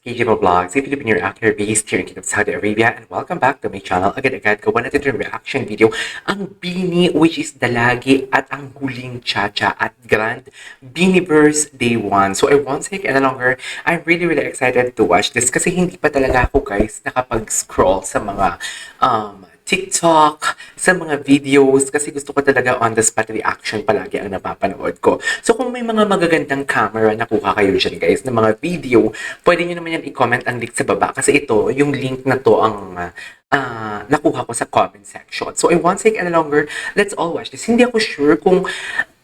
KJ Vlogs, a Filipino actor based here in Kingdom of Saudi Arabia, and welcome back to my channel. Agad-agad, gawa natin yung reaction video. Ang Bini, which is Dalagi at ang Huling Chacha at Grand Biniverse Day 1. So I won't take any longer. I'm really excited to watch this kasi hindi pa talaga ako guys nakapag-scroll sa mga TikTok, sa mga videos, kasi gusto ko talaga on the spot reaction palagi ang napapanood ko. So kung may mga magagandang camera na kuha kayo dyan guys, ng mga video, pwede nyo naman yan i-comment ang link sa baba. Kasi ito, yung link na to ang nakuha ko sa comment section. So I won't take any longer. Let's all watch this. Hindi ako sure kung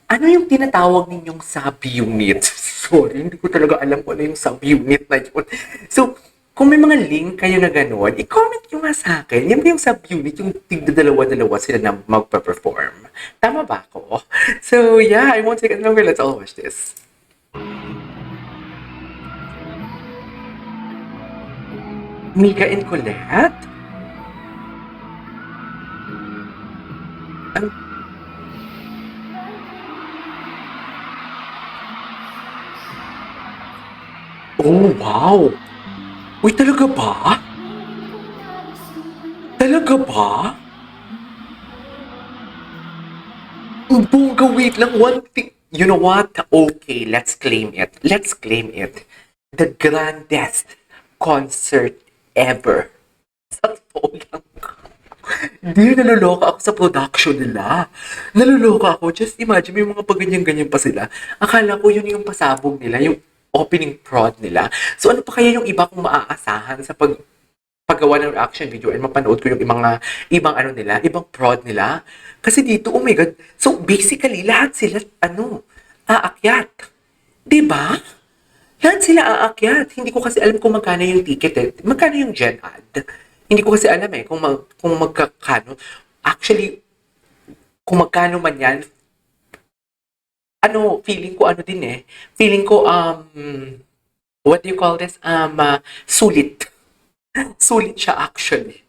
ano yung tinatawag ninyong sub-unit. Sorry, hindi ko talaga alam kung ano yung sub-unit na yun. So, kung may mga link kayo na gano'n, i-comment nyo nga sa akin. Yan ba yung sub-unit, yung tigda-dalawa-dalawa sila na magpa-perform? Tama ba ako? So, yeah, I won't take it longer. Let's all watch this. Mika and Colette? Ang... Oh, wow! Uy, talaga ba? Talaga ba? Ang bongga, wait lang. One thing. You know what? Okay, let's claim it. Let's claim it. The grandest concert ever. Sa totoo lang. Hindi, naluloka ako sa production nila. Naluloka ako. Just imagine, may mga paganyan-ganyan pa sila. Akala ko yun yung pasabog nila, yung opening prod nila. So ano pa kaya yung iba kong maaasahan sa paggawa ng reaction video and mapanood ko yung ibang ano nila, ibang prod nila. Kasi dito, oh my God. So basically, lahat sila, aakyat. Diba? Lahat sila aakyat. Hindi ko kasi alam kung magkano yung ticket eh. Magkano yung Gen Ad. Hindi ko kasi alam eh kung magkakano. Actually, kung magkano man yan, feeling ko din eh. Feeling ko, what do you call this? Sulit. Sulit siya actually.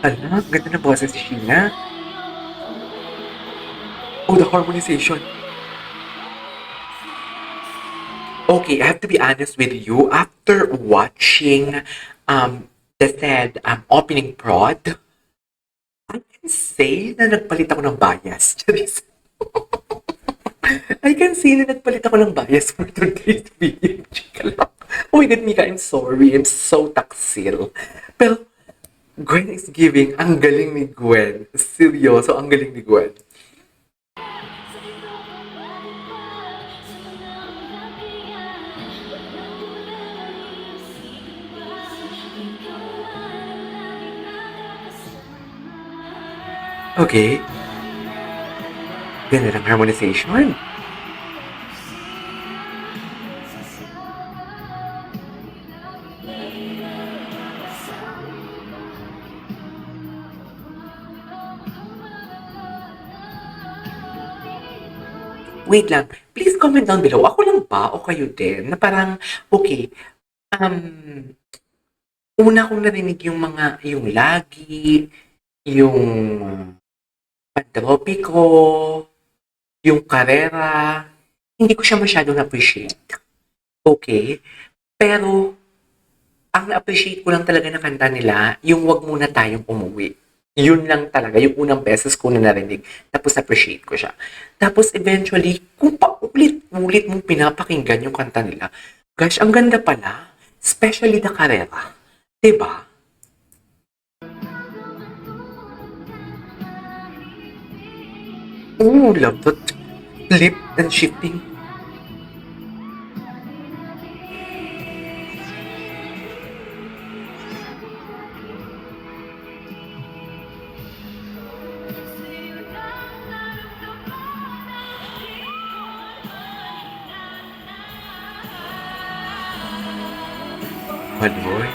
Ala, ganda na boses ni Sheena. Oh, the harmonization. Okay, I have to be honest with you. After watching the said opening prod, I can say na nagpalit ako ng bias. Charis. I can say na nagpalit ako ng bias for today's video. Chika lang. Oh my God, Mika, I'm sorry. I'm so taksil. Pero, Gwen is giving. Ang galing ni Gwen. Seryoso, ang galing ni Gwen. Okay. Ganda ng harmonization. Wait lang. Please comment down below. Ako lang ba o kayo din? Na parang, okay, um, una kong narinig yung lagi, yung Pantropiko, yung Karera, hindi ko siya masyadong na-appreciate. Okay? Pero, ang na-appreciate ko lang talaga na kanta nila, yung Wag Muna Tayong Umuwi. Yun lang talaga, yung unang beses ko na narinig. Tapos appreciate ko siya. Tapos eventually, kung paulit-ulit mong pinapakinggan yung kanta nila, gosh, ang ganda pala. Especially the Karera. Diba? Oh, love that lip and shifting. Maloy.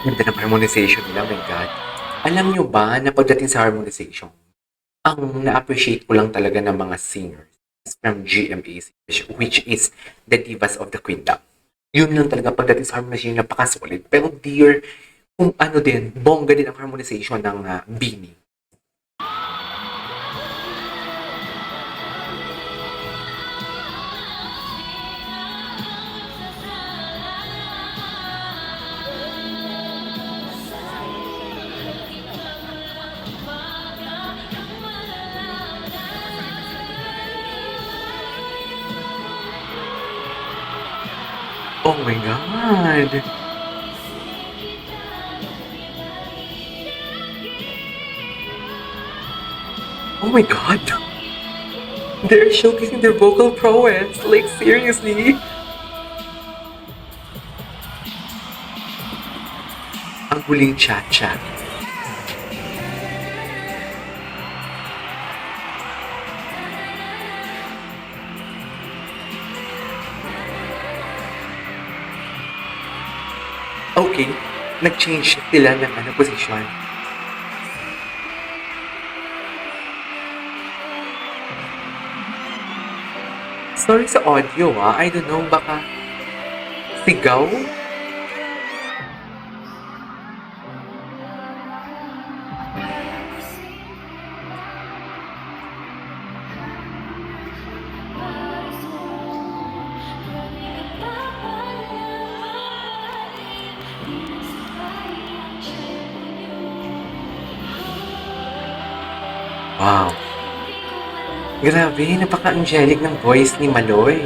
Ganda ng harmonization nila, oh my God. Alam nyo ba na pagdating sa harmonization, Ang na-appreciate ko lang talaga ng mga singers from GMA, which is the Divas of the Queendom. Yun lang talaga pagdating sa harmonization, napaka-solid. Pero dear, kung ano din, bongga din ang harmonization ng Beanie. Oh my God! Oh my God! They're showcasing their vocal prowess. Like, seriously? Ang huling cha-cha. Okay, nag-change sila ng position. Sorry sa audio I don't know, baka sigaw? Wow. Grabe, napaka-angelic ng voice ni Maloy.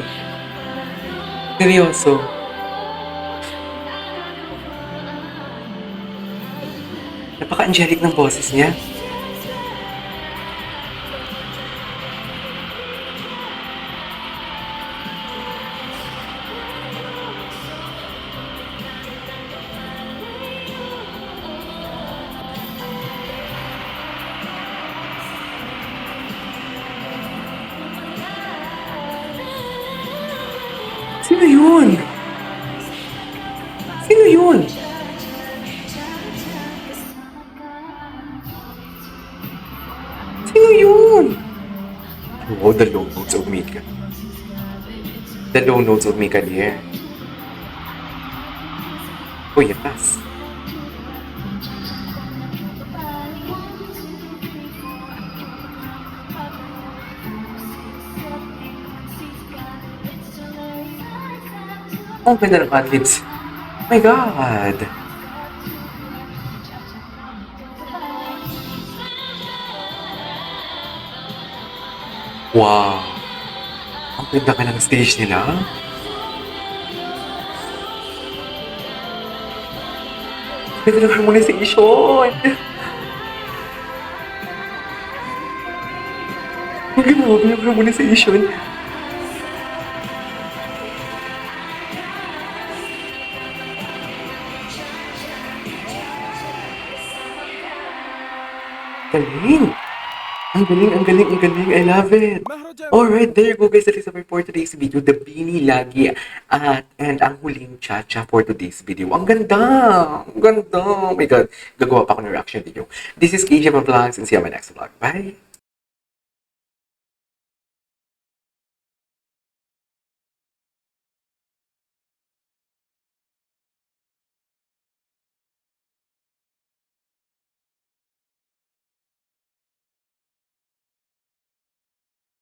Seryoso. Napaka-angelic ng boses niya. Sino yun? Sino yun? Sino yun? Oh, the low notes of Mika. The low notes of Mika dear. Oh, yes. Ang ganda ng ad-libs. Oh my God! Wow! Ang ganda ka ng stage nila. Ang ganda ng harmonization! Ang grabe yung harmonization. Galing! Ang galing, ang galing, ang galing. I love it. Alright, there you go guys. That is it for today's video. The Beanie Lagi and ang huling cha-cha for today's video. Ang ganda! Ang ganda! Oh my God. Gagawa pa ako ng reaction video. This is KJ Vlogs and see you on my next vlog. Bye!